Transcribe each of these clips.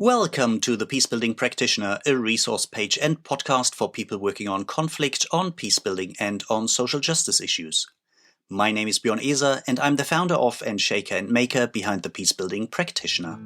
Welcome to the Peacebuilding Practitioner, a resource page and podcast for people working on conflict, on peacebuilding, and on social justice issues. My name is Björn Eser, and I'm the founder of and shaker and maker behind the Peacebuilding Practitioner.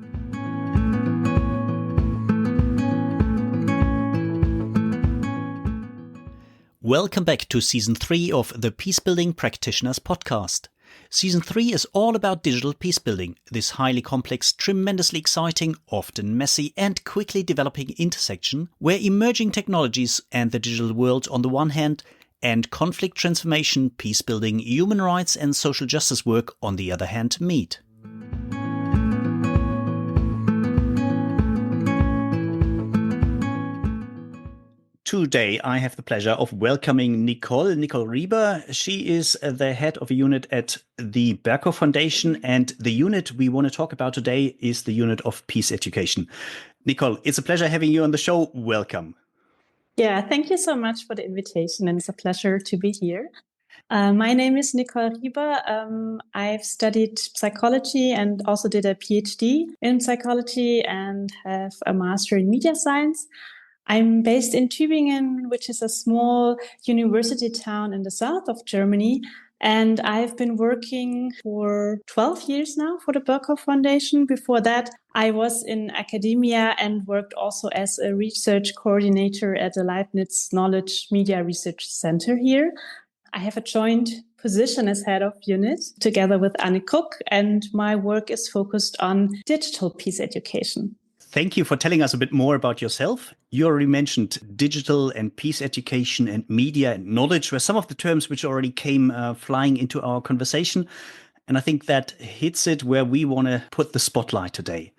Welcome back to Season 3 of the Peacebuilding Practitioners podcast. Season 3 is all about digital peacebuilding, this highly complex, tremendously exciting, often messy and quickly developing intersection where emerging technologies and the digital world on the one hand and conflict transformation, peacebuilding, human rights and social justice work on the other hand meet. Today, I have the pleasure of welcoming Nicole Rieber. She is the head of a unit at the Berghof Foundation, and the unit we want to talk about today is the unit of peace education. Nicole, it's a pleasure having you on the show. Welcome. Yeah, thank you so much for the invitation, and it's a pleasure to be here. My name is Nicole Rieber. I've studied psychology and also did a PhD in psychology and have a master in media science. I'm based in Tübingen, which is a small university town in the south of Germany. And I've been working for 12 years now for the Berghof Foundation. Before that, I was in academia and worked also as a research coordinator at the Leibniz Knowledge Media Research Center here. I have a joint position as head of unit together with Anne Cook, and my work is focused on digital peace education. Thank you for telling us a bit more about yourself. You already mentioned digital and peace education and media and knowledge were some of the terms which already came flying into our conversation. And I think that hits it where we want to put the spotlight today.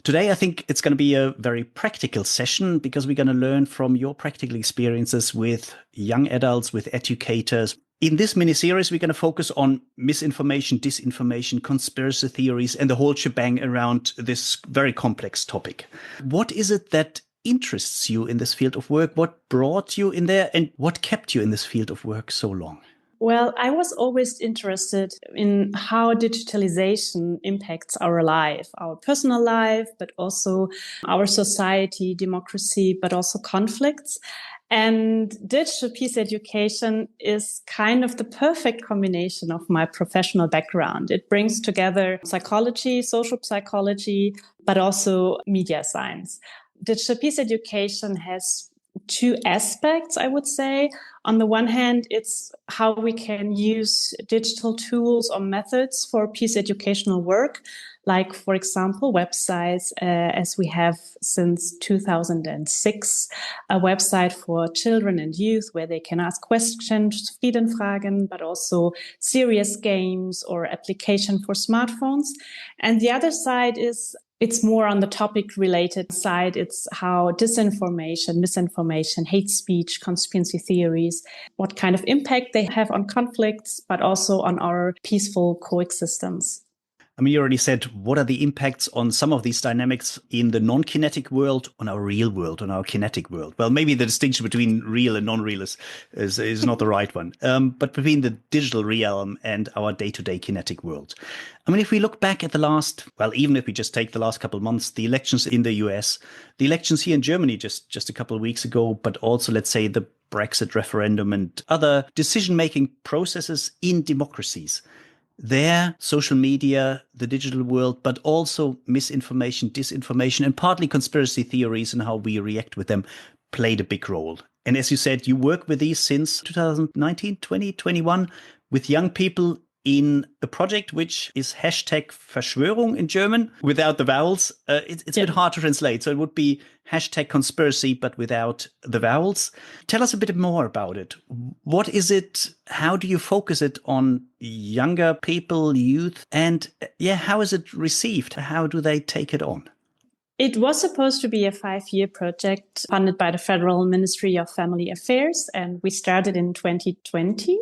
Today, I think it's going to be a very practical session because we're going to learn from your practical experiences with young adults, with educators. In this mini-series, we're going to focus on misinformation, disinformation, conspiracy theories, and the whole shebang around this very complex topic. What is it that interests you in this field of work? What brought you in there? And what kept you in this field of work so long? Well, I was always interested in how digitalization impacts our life, our personal life, but also our society, democracy, but also conflicts. And digital peace education is kind of the perfect combination of my professional background. It brings together psychology, social psychology, but also media science. Digital peace education has two aspects, I would say. On the one hand, it's how we can use digital tools or methods for peace educational work, like, for example, websites, as we have since 2006, a website for children and youth where they can ask questions, Friedenfragen, but also serious games or application for smartphones. And the other side is it's more on the topic related side. It's how disinformation, misinformation, hate speech, conspiracy theories, what kind of impact they have on conflicts, but also on our peaceful coexistence. I mean, you already said, what are the impacts on some of these dynamics in the non-kinetic world, on our real world, on our kinetic world? Well, maybe the distinction between real and non-real is not the right one, but between the digital realm and our day-to-day kinetic world. I mean, if we look back at even if we just take the last couple of months, the elections in the US, the elections here in Germany just a couple of weeks ago, but also, let's say, the Brexit referendum and other decision-making processes in democracies. There, social media, the digital world, but also misinformation, disinformation, and partly conspiracy theories and how we react with them played a big role. And as you said, you work with these since 2019, 2021 with young people in a project which is #Verschwörung in German, without the vowels. It's a bit hard to translate. So it would be #conspiracy, but without the vowels. Tell us a bit more about it. What is it? How do you focus it on younger people, youth? And how is it received? How do they take it on? It was supposed to be a 5-year project funded by the Federal Ministry of Family Affairs, and we started in 2020.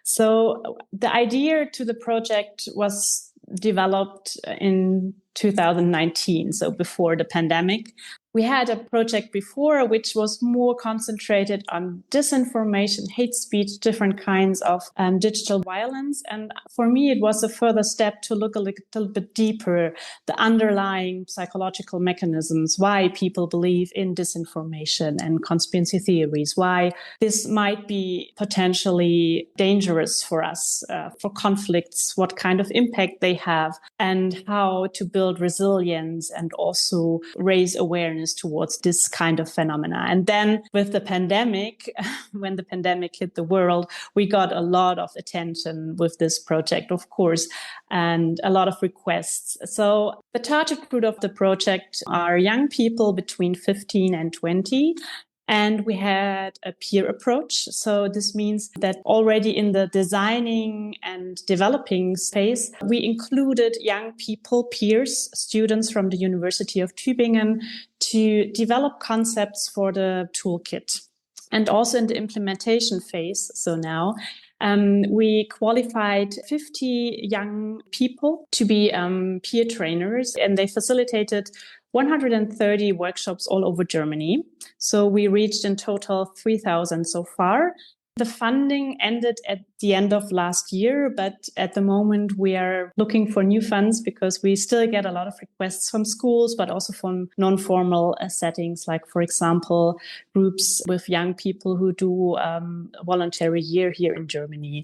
So the idea to the project was developed in 2019, so before the pandemic. We had a project before which was more concentrated on disinformation, hate speech, different kinds of digital violence. And for me, it was a further step to look a little bit deeper, the underlying psychological mechanisms, why people believe in disinformation and conspiracy theories, why this might be potentially dangerous for us, for conflicts, what kind of impact they have, and how to build resilience and also raise awareness towards this kind of phenomena. And then with the pandemic, when the pandemic hit the world, we got a lot of attention with this project, of course, and a lot of requests. So the target group of the project are young people between 15 and 20. And we had a peer approach. So this means that already in the designing and developing space, we included young people, peers, students from the University of Tübingen to develop concepts for the toolkit. And also in the implementation phase, so now, we qualified 50 young people to be peer trainers, and they facilitated 130 workshops all over Germany. So we reached in total 3,000 so far. The funding ended at the end of last year, but at the moment we are looking for new funds because we still get a lot of requests from schools, but also from non-formal settings, like, for example, groups with young people who do a voluntary year here in Germany.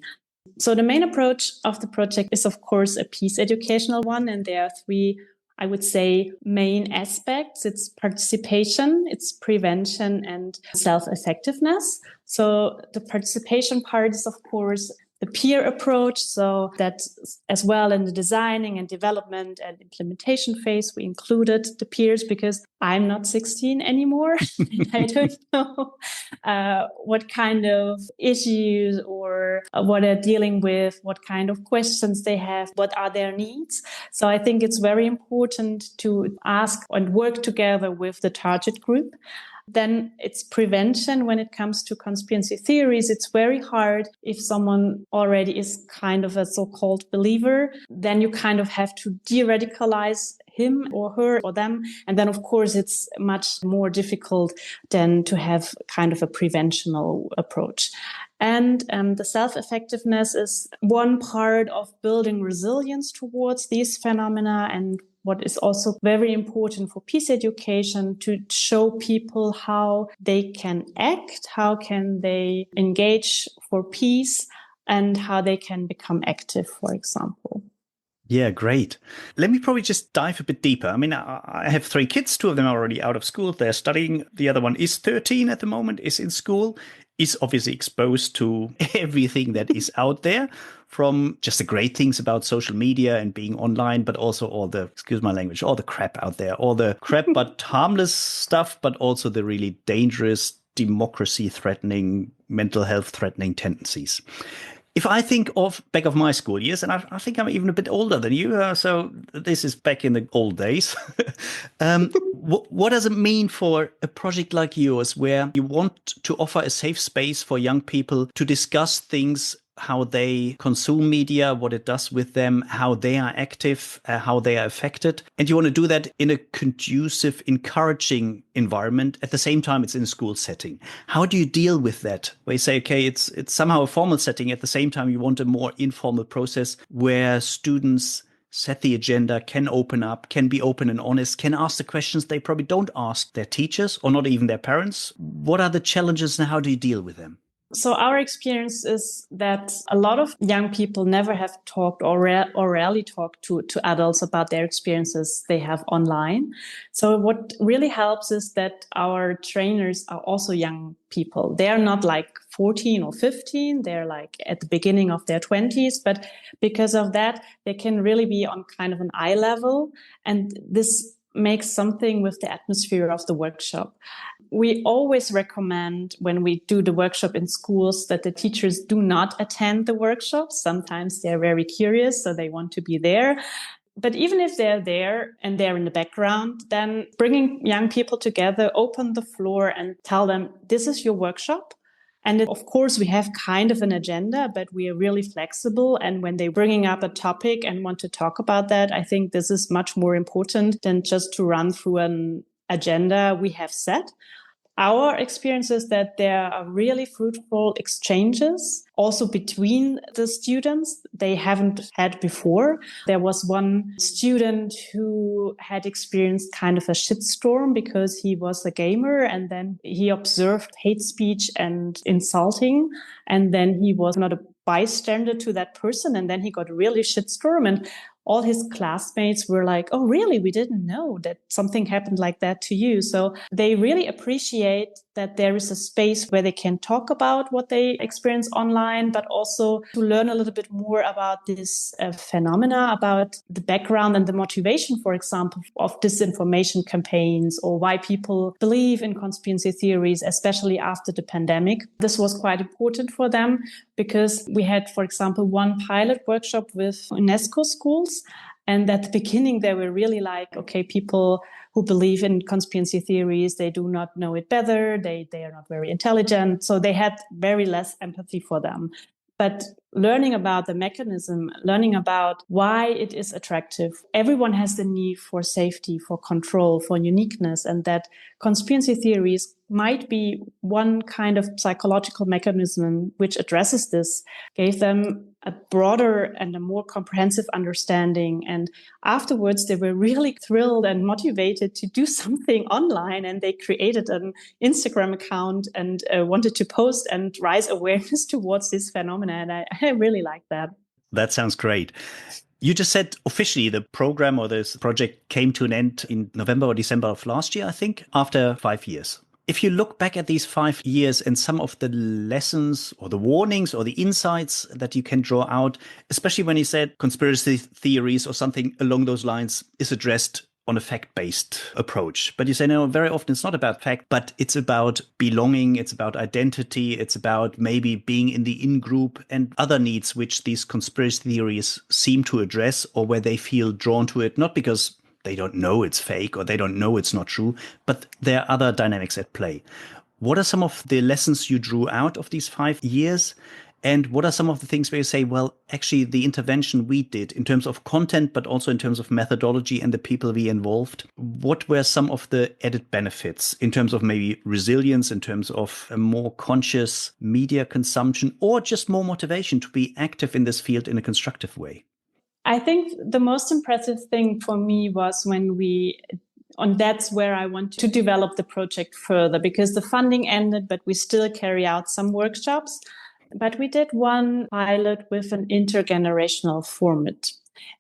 So the main approach of the project is, of course, a peace educational one, and there are three, I would say, main aspects. It's participation, it's prevention, and self-effectiveness. So the participation part is, of course, the peer approach. So that as well in the designing and development and implementation phase, we included the peers because I'm not 16 anymore. And I don't know what kind of issues or what they're dealing with, what kind of questions they have, what are their needs. So I think it's very important to ask and work together with the target group. Then it's prevention when it comes to conspiracy theories. It's very hard if someone already is kind of a so-called believer, then you kind of have to de-radicalize him or her or them. And then, of course, it's much more difficult than to have kind of a preventional approach. And the self-effectiveness is one part of building resilience towards these phenomena, and what is also very important for peace education, to show people how they can act, how can they engage for peace, and how they can become active, for example. Yeah, great. Let me probably just dive a bit deeper. I mean, I have 3 kids. 2 of them are already out of school. They're studying. The other one is 13 at the moment, is in school, is obviously exposed to everything that is out there, from just the great things about social media and being online, but also all the, excuse my language, all the crap out there, all the crap but harmless stuff, but also the really dangerous, democracy-threatening, mental health-threatening tendencies. If I think back of my school years, and I think I'm even a bit older than you, so this is back in the old days. What does it mean for a project like yours, where you want to offer a safe space for young people to discuss things, how they consume media, what it does with them, how they are active, how they are affected. And you want to do that in a conducive, encouraging environment. At the same time, it's in a school setting. How do you deal with that? Where you say, okay, it's somehow a formal setting. At the same time, you want a more informal process where students set the agenda, can open up, can be open and honest, can ask the questions they probably don't ask their teachers or not even their parents. What are the challenges and how do you deal with them? So our experience is that a lot of young people never have talked or rarely talked to adults about their experiences they have online. So what really helps is that our trainers are also young people. They are not like 14 or 15. They're like at the beginning of their 20s. But because of that, they can really be on kind of an eye level. And this makes something with the atmosphere of the workshop. We always recommend when we do the workshop in schools that the teachers do not attend the workshops. Sometimes they're very curious, so they want to be there. But even if they're there and they're in the background, then bringing young people together, open the floor and tell them, this is your workshop. And of course, we have kind of an agenda, but we are really flexible. And when they're bringing up a topic and want to talk about that, I think this is much more important than just to run through an agenda we have set. Our experience is that there are really fruitful exchanges also between the students they haven't had before. There was one student who had experienced kind of a shitstorm because he was a gamer, and then he observed hate speech and insulting, and then he was not a bystander to that person, and then he got a really shitstorm, and all his classmates were like, oh, really? We didn't know that something happened like that to you. So they really appreciate that there is a space where they can talk about what they experience online, but also to learn a little bit more about this phenomena, about the background and the motivation, for example, of disinformation campaigns, or why people believe in conspiracy theories, especially after the pandemic. This was quite important for them because we had, for example, one pilot workshop with UNESCO schools. And at the beginning, they were really like, okay, people who believe in conspiracy theories, they do not know it better. They are not very intelligent. So they had very less empathy for them. But learning about the mechanism, learning about why it is attractive. Everyone has the need for safety, for control, for uniqueness, and that conspiracy theories might be one kind of psychological mechanism which addresses this, gave them a broader and a more comprehensive understanding. And afterwards, they were really thrilled and motivated to do something online. And they created an Instagram account and wanted to post and raise awareness towards this phenomenon. And I really like that. That sounds great. You just said officially the program or this project came to an end in November or December of last year, I think, after 5 years. If you look back at these 5 years and some of the lessons or the warnings or the insights that you can draw out, especially when you said conspiracy theories or something along those lines is addressed on a fact-based approach. But you say, no, very often it's not about fact, but it's about belonging, it's about identity, it's about maybe being in the in-group and other needs which these conspiracy theories seem to address, or where they feel drawn to it, not because they don't know it's fake or they don't know it's not true, but there are other dynamics at play. What are some of the lessons you drew out of these 5 years? And what are some of the things where you say, well, actually, the intervention we did in terms of content, but also in terms of methodology and the people we involved, what were some of the added benefits in terms of maybe resilience, in terms of a more conscious media consumption, or just more motivation to be active in this field in a constructive way? I think the most impressive thing for me was when and that's where I want to develop the project further, because the funding ended, but we still carry out some workshops. But we did one pilot with an intergenerational format.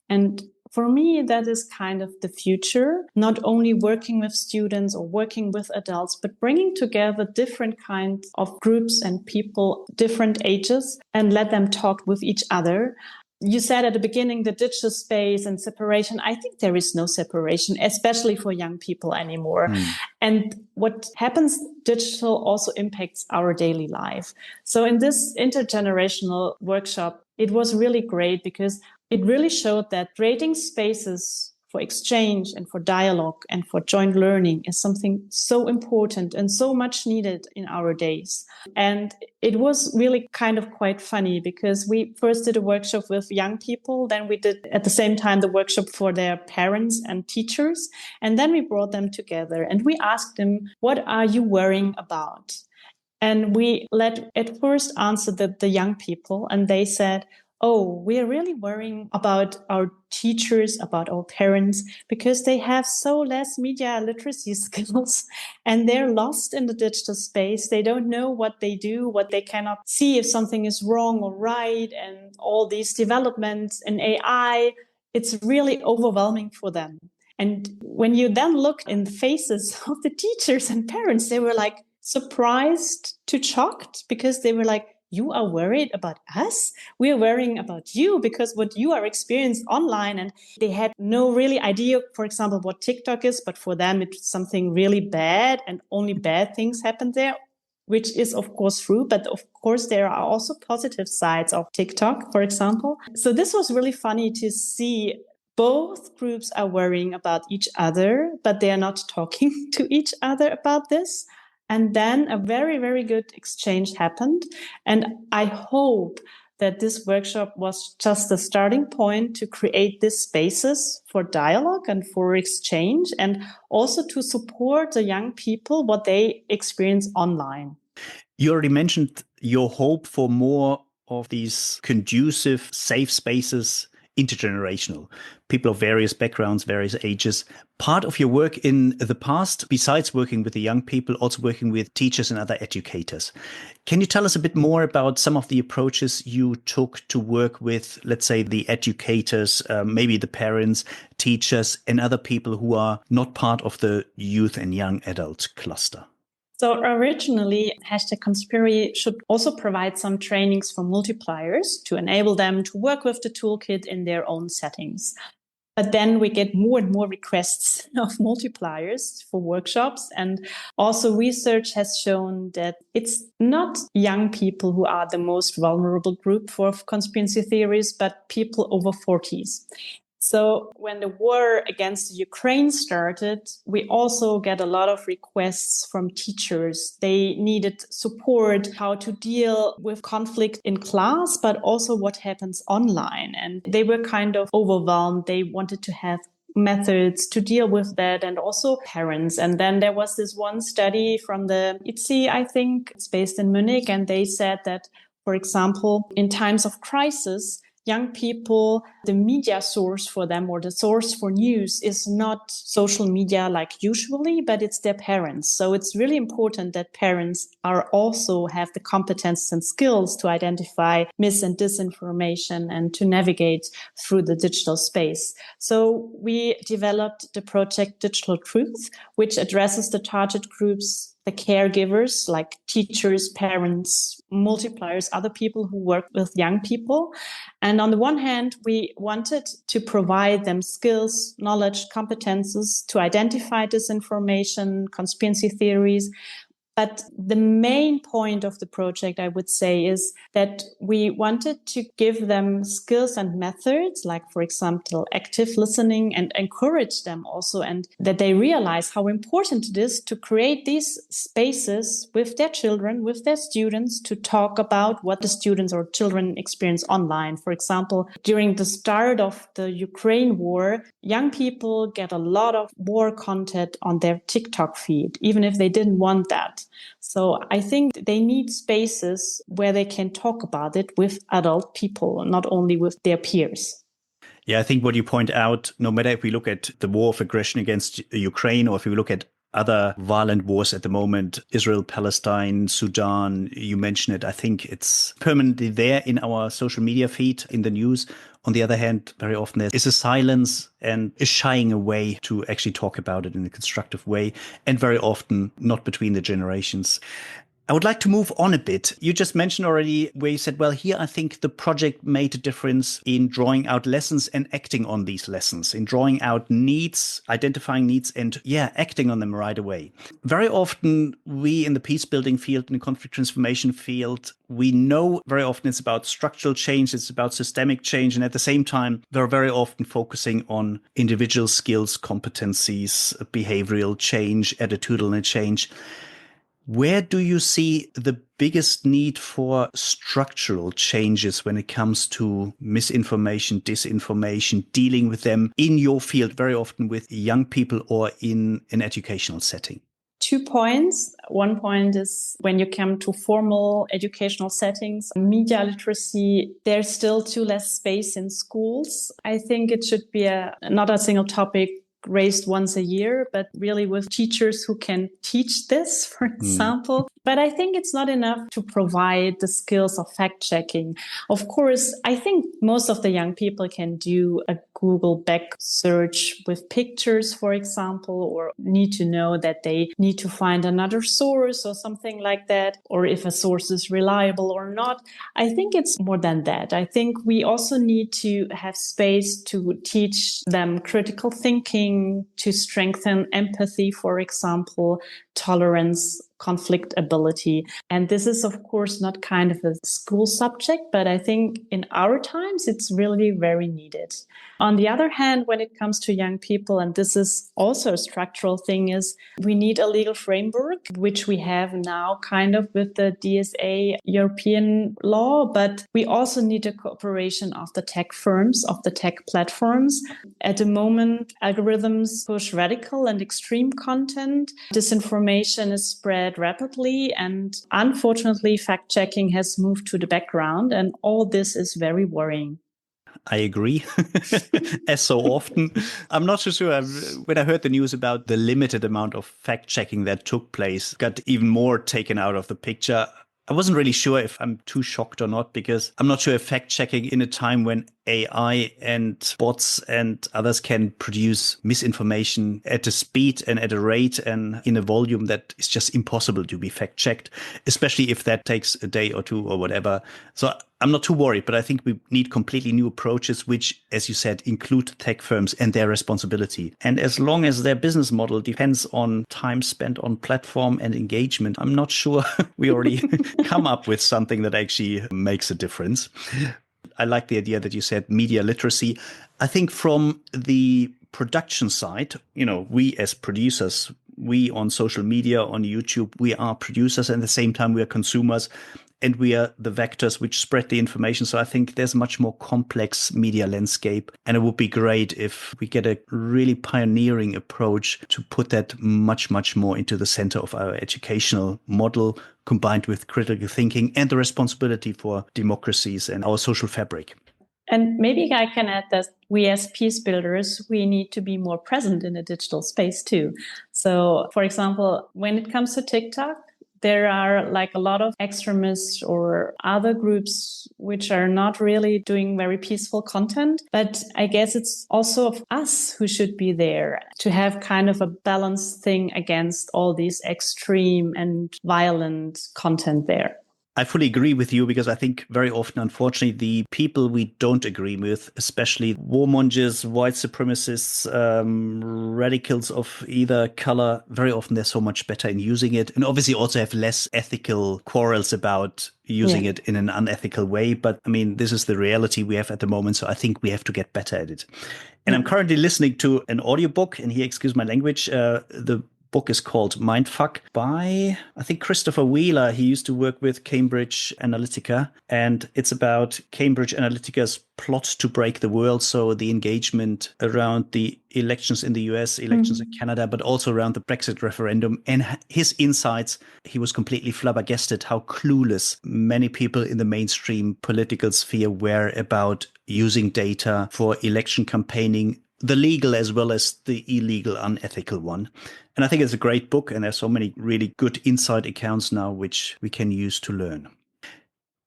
And for me, that is kind of the future, not only working with students or working with adults, but bringing together different kinds of groups and people, different ages, and let them talk with each other. You said at the beginning, the digital space and separation. I think there is no separation, especially for young people anymore. And what happens digital also impacts our daily life. So in this intergenerational workshop, it was really great because it really showed that creating spaces for exchange and for dialogue and for joint learning is something so important and so much needed in our days. And it was really kind of quite funny because we first did a workshop with young people. Then we did at the same time the workshop for their parents and teachers. And then we brought them together and we asked them, what are you worrying about? And we let at first answer the young people, and they said, oh, we are really worrying about our teachers, about our parents, because they have so less media literacy skills and they're lost in the digital space. They don't know what they do, what they cannot see if something is wrong or right, and all these developments in AI, it's really overwhelming for them. And when you then look in the faces of the teachers and parents, they were like surprised to shocked because they were like, you are worried about us? We are worrying about you because what you are experiencing online. And they had no really idea, for example, what TikTok is, but for them, it's something really bad and only bad things happen there, which is of course true. But of course, there are also positive sides of TikTok, for example. So this was really funny to see. Both groups are worrying about each other, but they are not talking to each other about this. And then a very, very good exchange happened. And I hope that this workshop was just a starting point to create these spaces for dialogue and for exchange, and also to support the young people what they experience online. You already mentioned your hope for more of these conducive, safe spaces, intergenerational, people of various backgrounds, various ages. Part of your work in the past, besides working with the young people, also working with teachers and other educators. Can you tell us a bit more about some of the approaches you took to work with, let's say, the educators, maybe the parents, teachers, and other people who are not part of the youth and young adult cluster? So originally, #Conspiri should also provide some trainings for multipliers to enable them to work with the toolkit in their own settings. But then we get more and more requests of multipliers for workshops. And also research has shown that it's not young people who are the most vulnerable group for conspiracy theories, but people over 40s. So when the war against the Ukraine started, we also get a lot of requests from teachers. They needed support how to deal with conflict in class, but also what happens online. And they were kind of overwhelmed. They wanted to have methods to deal with that, and also parents. And then there was this one study from the ITSI, I think it's based in Munich, and they said that, for example, in times of crisis, young people, the media source for them or the source for news is not social media like usually, but it's their parents. So it's really important that parents are also have the competence and skills to identify mis and disinformation and to navigate through the digital space. So we developed the project Digital Truth, which addresses the target groups, the caregivers like teachers, parents, multipliers, other people who work with young people. And on the one hand, we wanted to provide them skills, knowledge, competences to identify disinformation, conspiracy theories. But the main point of the project, I would say, is that we wanted to give them skills and methods, like, for example, active listening, and encourage them also, and that they realize how important it is to create these spaces with their children, with their students, to talk about what the students or children experience online. For example, during the start of the Ukraine war, young people get a lot of war content on their TikTok feed, even if they didn't want that. So I think they need spaces where they can talk about it with adult people, not only with their peers. Yeah, I think what you point out, no matter if we look at the war of aggression against Ukraine or if we look at other violent wars at the moment, Israel, Palestine, Sudan, you mentioned it. I think it's permanently there in our social media feed, in the news. On the other hand, very often there is a silence and a shying away to actually talk about it in a constructive way, and very often not between the generations. I would like to move on a bit. You just mentioned already where you said, well, here I think the project made a difference in drawing out lessons and acting on these lessons, in drawing out needs, identifying needs, and acting on them right away. Very often we in the peace building field, in the conflict transformation field, we know very often it's about structural change, it's about systemic change. And at the same time, we're very often focusing on individual skills, competencies, behavioral change, attitudinal change. Where do you see the biggest need for structural changes when it comes to misinformation, disinformation, dealing with them in your field, very often with young people or in an educational setting? 2 points. One point is when you come to formal educational settings, media literacy, there's still too less space in schools. I think it should be not a single topic raised once a year, but really with teachers who can teach this, for example. But I think it's not enough to provide the skills of fact checking. Of course, I think most of the young people can do a Google back search with pictures, for example, or need to know that they need to find another source or something like that, or if a source is reliable or not. I think it's more than that. I think we also need to have space to teach them critical thinking, to strengthen empathy, for example, tolerance, conflict ability. And this is, of course, not kind of a school subject, but I think in our times, it's really very needed. On the other hand, when it comes to young people, and this is also a structural thing, is we need a legal framework, which we have now kind of with the DSA European law, but we also need a cooperation of the tech firms, of the tech platforms. At the moment, algorithms push radical and extreme content. Disinformation is spread rapidly, and unfortunately, fact-checking has moved to the background, and all this is very worrying. I agree, as so often. I'm not so sure. When I heard the news about the limited amount of fact-checking that took place, got even more taken out of the picture. I wasn't really sure if I'm too shocked or not, because I'm not sure if fact-checking in a time when AI and bots and others can produce misinformation at a speed and at a rate and in a volume that is just impossible to be fact-checked, especially if that takes a day or two or whatever. So I'm not too worried, but I think we need completely new approaches, which, as you said, include tech firms and their responsibility. And as long as their business model depends on time spent on platform and engagement, I'm not sure we already come up with something that actually makes a difference. I like the idea that you said media literacy. I think from the production side, we as producers, we on social media, on YouTube, we are producers, and at the same time we are consumers. And we are the vectors which spread the information. So I think there's a much more complex media landscape. And it would be great if we get a really pioneering approach to put that much, much more into the center of our educational model, combined with critical thinking and the responsibility for democracies and our social fabric. And maybe I can add that we as peace builders, we need to be more present in the digital space too. So, for example, when it comes to TikTok, there are like a lot of extremists or other groups which are not really doing very peaceful content. But I guess it's also of us who should be there to have kind of a balanced thing against all these extreme and violent content there. I fully agree with you, because I think very often, unfortunately, the people we don't agree with, especially warmongers, white supremacists, radicals of either color, very often they're so much better in using it, and obviously also have less ethical quarrels about using it in an unethical way. But I mean, this is the reality we have at the moment. So I think we have to get better at it. And I'm currently listening to an audiobook, and here, excuse my language, the book is called Mindfuck by, I think, Christopher Wheeler. He used to work with Cambridge Analytica, and it's about Cambridge Analytica's plot to break the world. So the engagement around the elections in the US, elections in Canada, but also around the Brexit referendum, and his insights. He was completely flabbergasted how clueless many people in the mainstream political sphere were about using data for election campaigning, the legal as well as the illegal, unethical one. And I think it's a great book, and there's so many really good inside accounts now which we can use to learn.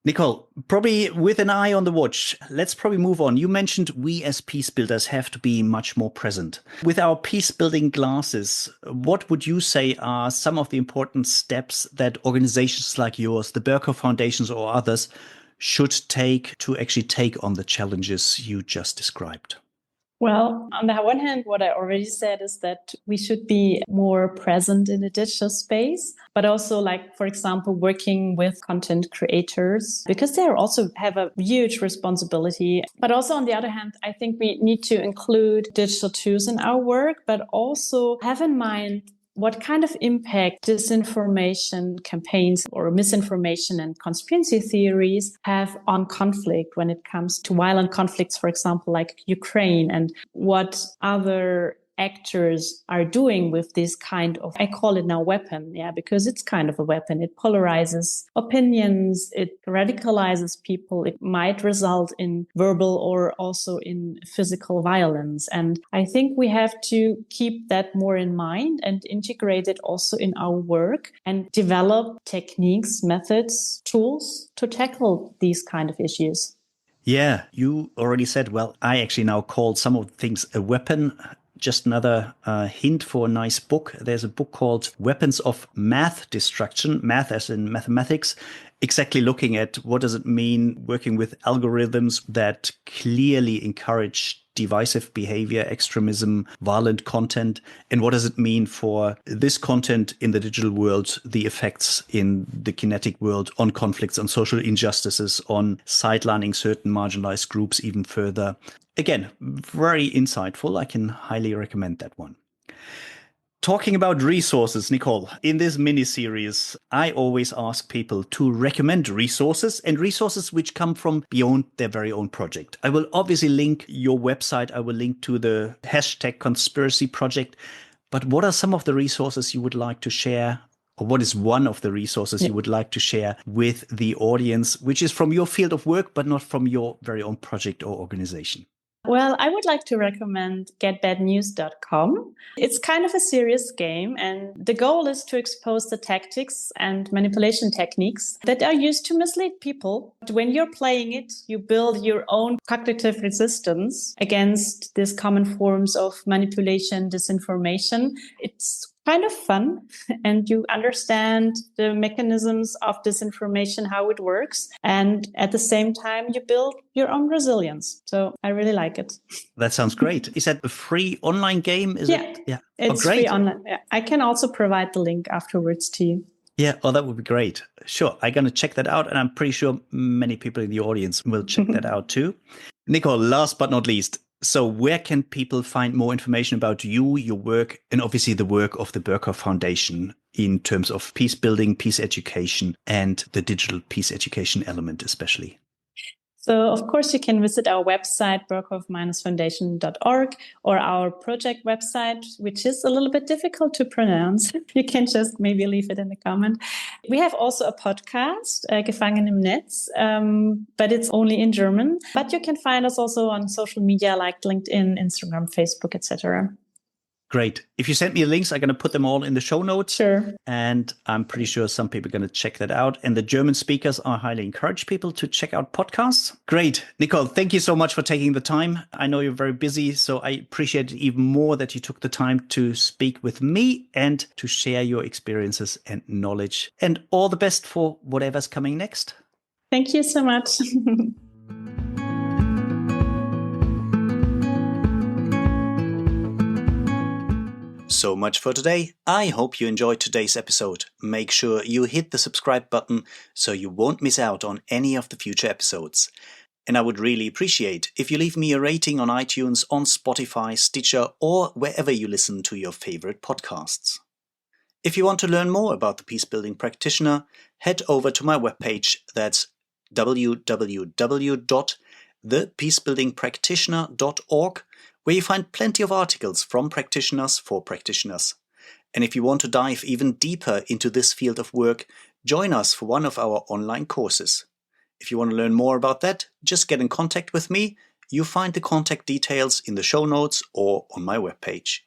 Nicole, probably with an eye on the watch, let's probably move on. You mentioned we as peace builders have to be much more present. With our peace building glasses, what would you say are some of the important steps that organizations like yours, the Berghof Foundations or others, should take to actually take on the challenges you just described? Well, on the one hand, what I already said is that we should be more present in the digital space, but also, like, for example, working with content creators, because they also have a huge responsibility. But also, on the other hand, I think we need to include digital tools in our work, but also have in mind what kind of impact disinformation campaigns or misinformation and conspiracy theories have on conflict when it comes to violent conflicts, for example, like Ukraine, and what other actors are doing with this kind of, I call it now weapon, because it's kind of a weapon. It polarizes opinions, it radicalizes people, it might result in verbal or also in physical violence. And I think we have to keep that more in mind and integrate it also in our work and develop techniques, methods, tools to tackle these kind of issues. Yeah, you already said, well, I actually now called some of the things a weapon. Just another hint for a nice book. There's a book called Weapons of Math Destruction, math as in mathematics, exactly looking at what does it mean working with algorithms that clearly encourage divisive behavior, extremism, violent content, and what does it mean for this content in the digital world, the effects in the kinetic world on conflicts, on social injustices, on sidelining certain marginalized groups even further. Again, very insightful. I can highly recommend that one. Talking about resources, Nicole, in this mini-series, I always ask people to recommend resources and resources which come from beyond their very own project. I will obviously link your website. I will link to the hashtag conspiracy project. But what are some of the resources you would like to share? Or what is one of the resources you would like to share with the audience, which is from your field of work, but not from your very own project or organization? Well, I would like to recommend getbadnews.com. It's kind of a serious game, and the goal is to expose the tactics and manipulation techniques that are used to mislead people. When you're playing it, you build your own cognitive resistance against these common forms of manipulation, disinformation. It's kind of fun, and you understand the mechanisms of disinformation, how it works, and at the same time you build your own resilience. So I really like it. That sounds great. Is that a free online game? Yeah, it's free online. Yeah. I can also provide the link afterwards to you. Yeah, oh, that would be great. Sure, I'm going to check that out, and I'm pretty sure many people in the audience will check that out too. Nicole, last but not least, so where can people find more information about you, your work, and obviously the work of the Berghof Foundation in terms of peace building, peace education, and the digital peace education element especially? So, of course, you can visit our website, berghof-foundation.org, or our project website, which is a little bit difficult to pronounce. You can just maybe leave it in the comment. We have also a podcast, Gefangen im Netz, but it's only in German. But you can find us also on social media like LinkedIn, Instagram, Facebook, etc. Great. If you send me links, I'm going to put them all in the show notes. Sure. And I'm pretty sure some people are going to check that out. And the German speakers, I highly encourage people to check out podcasts. Great. Nicole, thank you so much for taking the time. I know you're very busy, so I appreciate it even more that you took the time to speak with me and to share your experiences and knowledge. And all the best for whatever's coming next. Thank you so much. So much for today. I hope you enjoyed today's episode. Make sure you hit the subscribe button so you won't miss out on any of the future episodes. And I would really appreciate if you leave me a rating on iTunes, on Spotify, Stitcher, or wherever you listen to your favorite podcasts. If you want to learn more about the Peacebuilding Practitioner, head over to my webpage. That's www.thepeacebuildingpractitioner.org, where you find plenty of articles from practitioners for practitioners. And if you want to dive even deeper into this field of work, join us for one of our online courses. If you want to learn more about that, just get in contact with me. You find the contact details in the show notes or on my webpage.